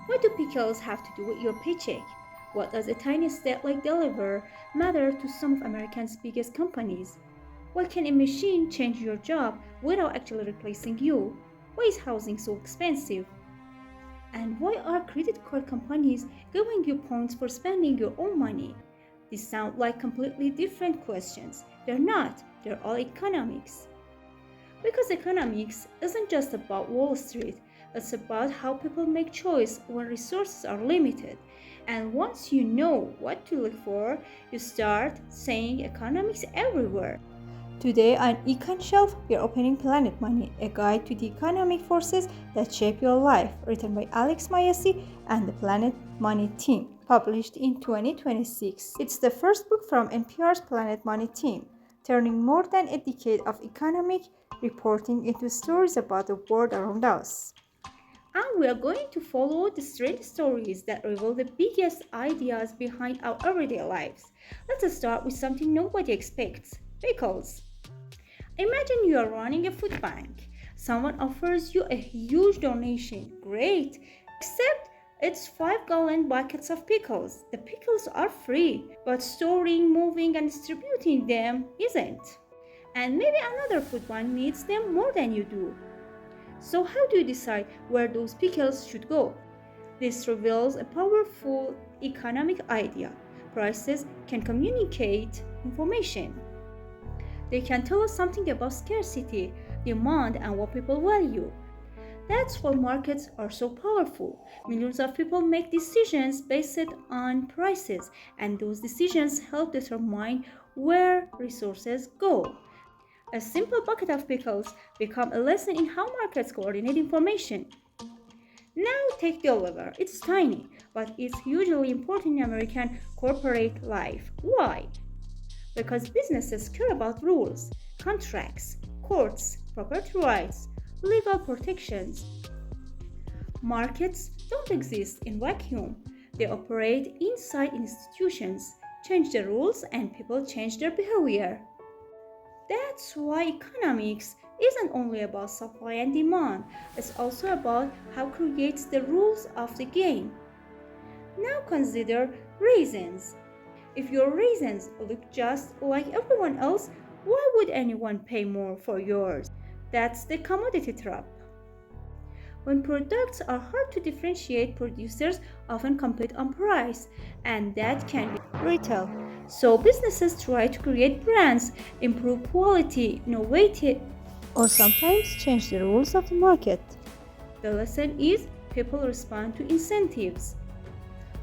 What do pickles have to do with your paycheck? What does a tiny state like Delaware matter to some of America's biggest companies? Why can a machine change your job without actually replacing you? Why is housing so expensive? And why are credit card companies giving you points for spending your own money? These sound like completely different questions. They're not, they're all economics. Because economics isn't just about Wall Street, it's about how people make choice when resources are limited. And once you know what to look for, you start seeing economics everywhere. Today on EconShelf, we are opening Planet Money, a guide to the economic forces that shape your life, written by Alex Mayyasi and the Planet Money team, published in 2026. It's the first book from NPR's Planet Money team, turning more than a decade of economic reporting into stories about the world around us. And we are going to follow the strange stories that reveal the biggest ideas behind our everyday lives. Let's start with something nobody expects: pickles. Imagine you are running a food bank. Someone offers you a huge donation. Great! Except it's 5-gallon buckets of pickles. The pickles are free, but storing, moving, and distributing them isn't. And maybe another food bank needs them more than you do. So, how do you decide where those pickles should go? This reveals a powerful economic idea. Prices can communicate information. They can tell us something about scarcity, demand, and what people value. That's why markets are so powerful. Millions of people make decisions based on prices, and those decisions help determine where resources go. A simple bucket of pickles becomes a lesson in how markets coordinate information. Now take Delaware. It's tiny, but it's hugely important in American corporate life. Why? Because businesses care about rules, contracts, courts, property rights, legal protections. Markets don't exist in vacuum. They operate inside institutions, change the rules, and people change their behavior. That's why economics isn't only about supply and demand, it's also about how creates the rules of the game. Now consider raisins. If your raisins look just like everyone else, why would anyone pay more for yours? That's the commodity trap. When products are hard to differentiate, producers often compete on price, and that can be retail. So businesses try to create brands, improve quality, innovate it, or sometimes change the rules of the market. The lesson is people respond to incentives.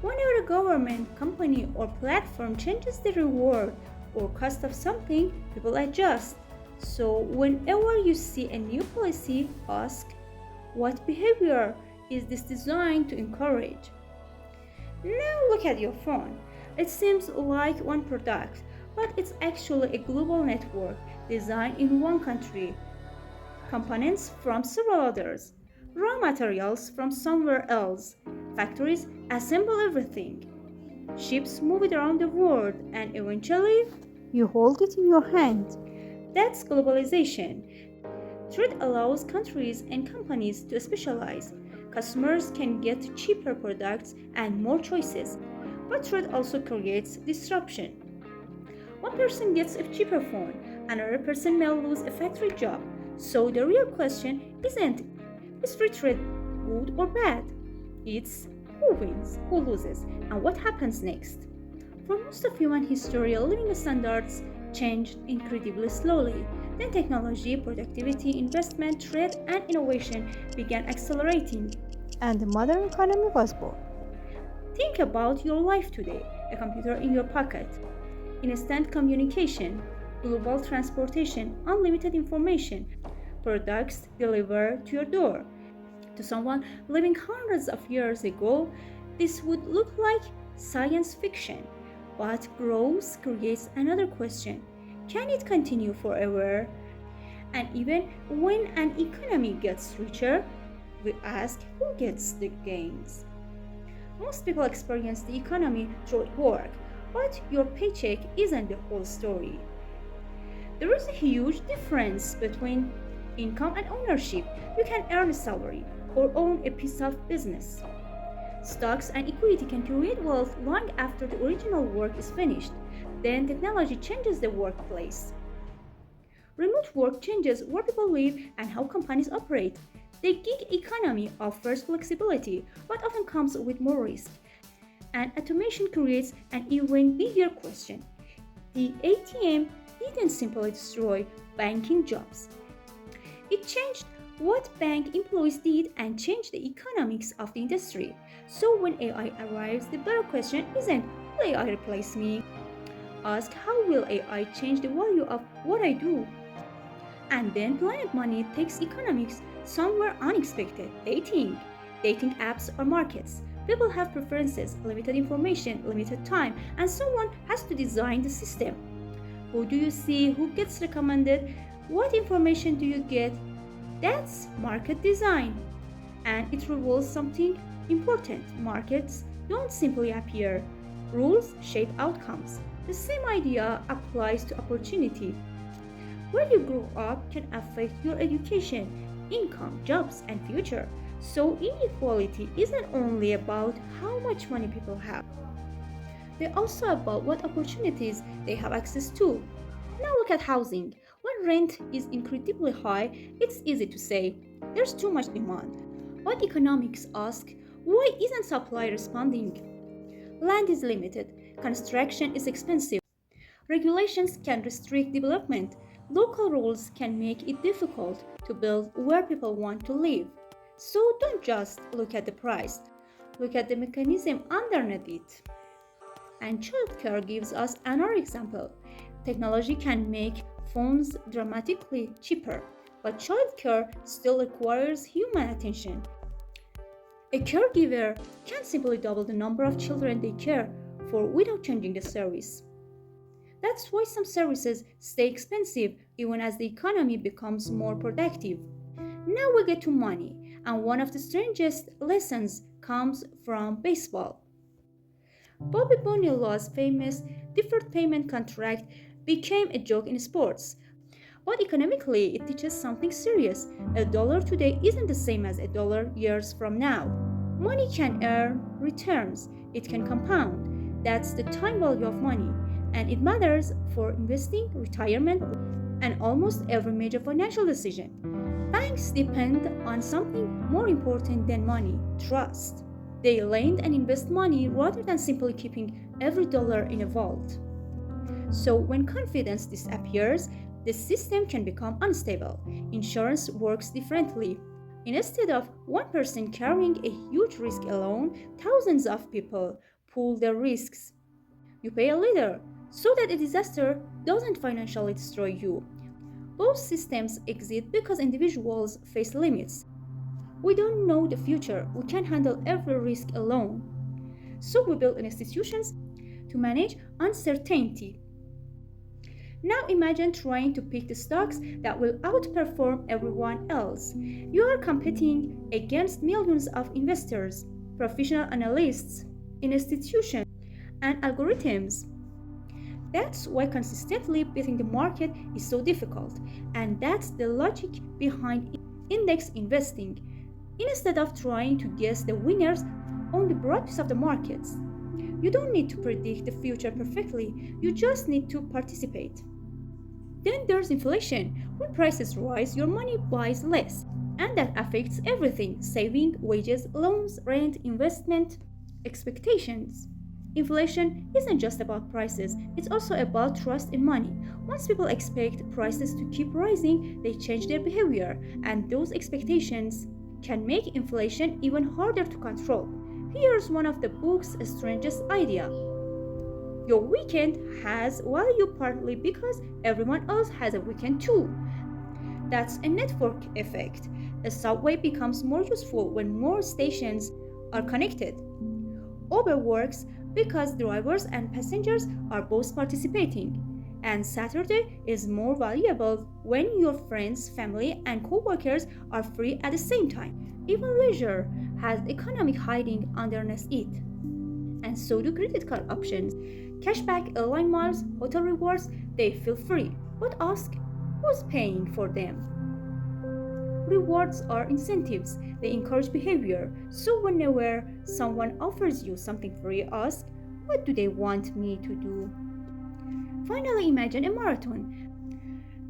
Whenever a government, company, or platform changes the reward or cost of something, people adjust. So whenever you see a new policy, ask, what behavior is this designed to encourage? Now look at your phone. It seems like one product, but it's actually a global network designed in one country. Components from several others, raw materials from somewhere else. Factories assemble everything. Ships move it around the world, and eventually, you hold it in your hand. That's globalization. Trade allows countries and companies to specialize. Customers can get cheaper products and more choices. But trade also creates disruption. One person gets a cheaper phone, another person may lose a factory job. So the real question isn't, is free trade good or bad? It's who wins, who loses, and what happens next. For most of human history, living standards changed incredibly slowly. Then technology, productivity, investment, trade, and innovation began accelerating, and the modern economy was born. Think about your life today: a computer in your pocket, instant communication, global transportation, unlimited information, products delivered to your door. To someone living hundreds of years ago, this would look like science fiction. But growth creates another question: can it continue forever? And even when an economy gets richer, we ask who gets the gains. Most people experience the economy through work, but your paycheck isn't the whole story. There is a huge difference between income and ownership. You can earn a salary or own a piece of business. Stocks and equity can create wealth long after the original work is finished. Then technology changes the workplace. Remote work changes where people live and how companies operate. The gig economy offers flexibility, but often comes with more risk. And automation creates an even bigger question. The ATM didn't simply destroy banking jobs. It changed what bank employees did and changed the economics of the industry. So when AI arrives, the better question isn't will AI replace me? Ask how will AI change the value of what I do? And then planet money takes economics somewhere unexpected. Dating apps or markets. People have preferences, limited information, limited time, and someone has to design the system. Who do you see? Who gets recommended? What information do you get? That's market design. And it reveals something important. Markets don't simply appear. Rules shape outcomes. The same idea applies to opportunity. Where you grow up can affect your education, income, jobs, and future. So inequality isn't only about how much money people have. They're also about what opportunities they have access to. Now look at housing. When rent is incredibly high, it's easy to say, there's too much demand. But economics ask, why isn't supply responding? Land is limited, construction is expensive, regulations can restrict development, local rules can make it difficult to build where people want to live. So don't just look at the price, look at the mechanism underneath it. And childcare gives us another example. Technology can make phones dramatically cheaper, but childcare still requires human attention. A caregiver can't simply double the number of children they care for without changing the service. That's why some services stay expensive even as the economy becomes more productive. Now we get to money, and one of the strangest lessons comes from baseball. Bobby Bonill's famous deferred payment contract became a joke in sports. But economically, it teaches something serious. A dollar today isn't the same as a dollar years from now. Money can earn returns, it can compound. That's the time value of money, and it matters for investing, retirement, and almost every major financial decision. Banks depend on something more important than money: trust. They lend and invest money rather than simply keeping every dollar in a vault. So when confidence disappears, the system can become unstable. Insurance works differently. Instead of one person carrying a huge risk alone, thousands of people pool their risks. You pay a little so that a disaster doesn't financially destroy you. Both systems exist because individuals face limits. We don't know the future, we can't handle every risk alone. So we build institutions to manage uncertainty. Now imagine trying to pick the stocks that will outperform everyone else. You are competing against millions of investors, professional analysts, institutions, and algorithms. That's why consistently beating the market is so difficult, and that's the logic behind index investing. Instead of trying to guess the winners on the broad piece of the markets, you don't need to predict the future perfectly, you just need to participate. Then there's inflation. When prices rise, your money buys less, and that affects everything: saving, wages, loans, rent, investment, expectations. Inflation isn't just about prices, it's also about trust in money. Once people expect prices to keep rising, they change their behavior, and those expectations can make inflation even harder to control. Here's one of the book's strangest ideas. Your weekend has value partly because everyone else has a weekend too. That's a network effect. A subway becomes more useful when more stations are connected. Uber works because drivers and passengers are both participating. And Saturday is more valuable when your friends, family, and co-workers are free at the same time. Even leisure has economic hiding underneath it. And so do credit card options. Cashback, airline miles, hotel rewards, they feel free. But ask, who's paying for them? Rewards are incentives, they encourage behavior. So, whenever someone offers you something free, ask, what do they want me to do? Finally, imagine a marathon.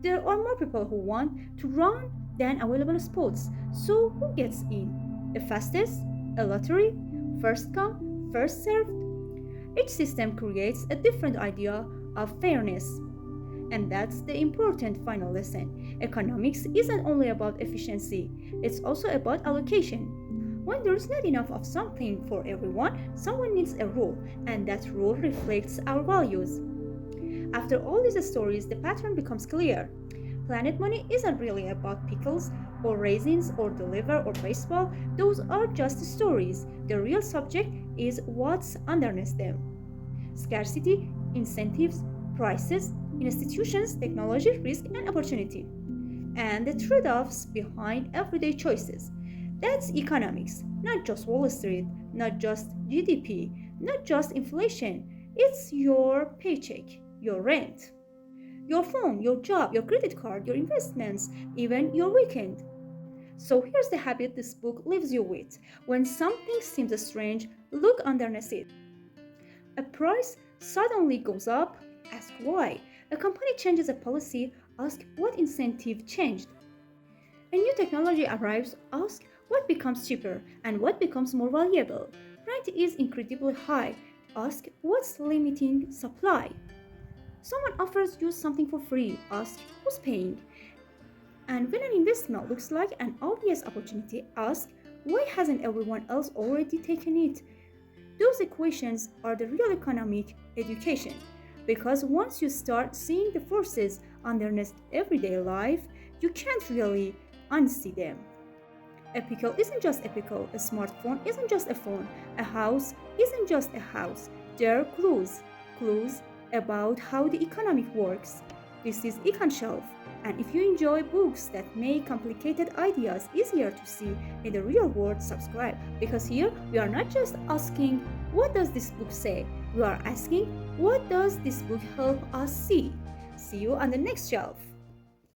There are more people who want to run than available spots. So, who gets in? The fastest? A lottery? First come, first served? Each system creates a different idea of fairness. And that's the important final lesson. Economics isn't only about efficiency, it's also about allocation. When there's not enough of something for everyone, someone needs a rule, and that rule reflects our values. After all these stories, the pattern becomes clear. Planet money isn't really about pickles or raisins or Delaware or baseball. Those are just stories. The real subject is what's underneath them. Scarcity, incentives, prices, institutions, technology, risk, and opportunity. And the trade offs behind everyday choices. That's economics, not just Wall Street, not just GDP, not just inflation. It's your paycheck, your rent, your phone, your job, your credit card, your investments, even your weekend. So here's the habit this book leaves you with. When something seems strange, look underneath it. A price suddenly goes up, ask why. A company changes a policy, ask what incentive changed. A new technology arrives, ask what becomes cheaper and what becomes more valuable. Rent is incredibly high, ask what's limiting supply. Someone offers you something for free, ask who's paying. And when an investment looks like an obvious opportunity, ask why hasn't everyone else already taken it? Those equations are the real economic education. Because once you start seeing the forces underneath everyday life, you can't really unsee them. A pickle isn't just a pickle, a smartphone isn't just a phone, a house isn't just a house. There are clues about how the economic works. This is EconShelf, and if you enjoy books that make complicated ideas easier to see in the real world, subscribe, because here we are not just asking, what does this book say? We are asking, what does this book help us see? See you on the next shelf.